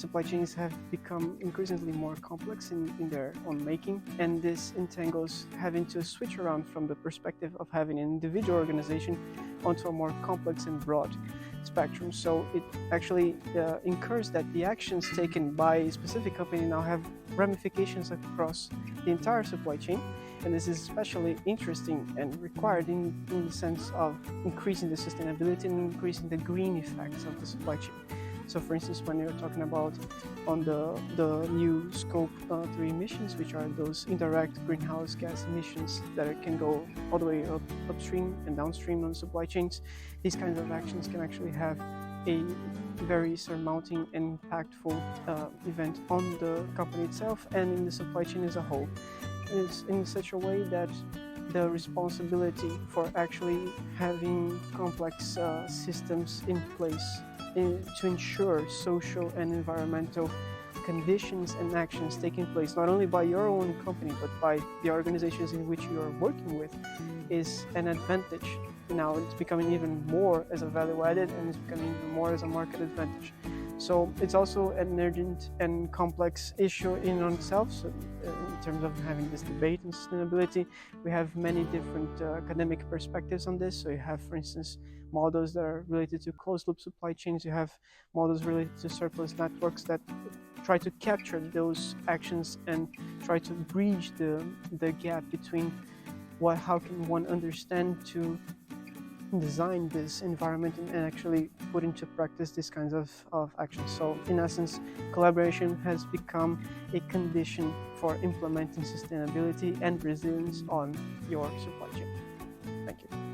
supply chains have become increasingly more complex in their own making, and this entangles having to switch around from the perspective of having an individual organization onto a more complex and broad spectrum. So it actually incurs that the actions taken by a specific company now have ramifications across the entire supply chain, and this is especially interesting and required in the sense of increasing the sustainability and increasing the green effects of the supply chain. So for instance, when you're talking about on the new scope 3 emissions, which are those indirect greenhouse gas emissions that can go all the way upstream and downstream on supply chains, these kinds of actions can actually have a very surmounting and impactful event on the company itself and in the supply chain as a whole. It's in such a way that the responsibility for actually having complex systems in place to ensure social and environmental conditions and actions taking place not only by your own company but by the organizations in which you are working with is an advantage. Now it's becoming even more as a value added, and it's becoming even more as a market advantage. So it's also an urgent and complex issue in on itself. So in terms of having this debate on sustainability, we have many different academic perspectives on this. So you have, for instance, models that are related to closed-loop supply chains. You have models related to surplus networks that try to capture those actions and try to bridge the gap between how can one understand to design this environment and actually put into practice these kinds of actions. So in essence, collaboration has become a condition for implementing sustainability and resilience on your supply chain. Thank you.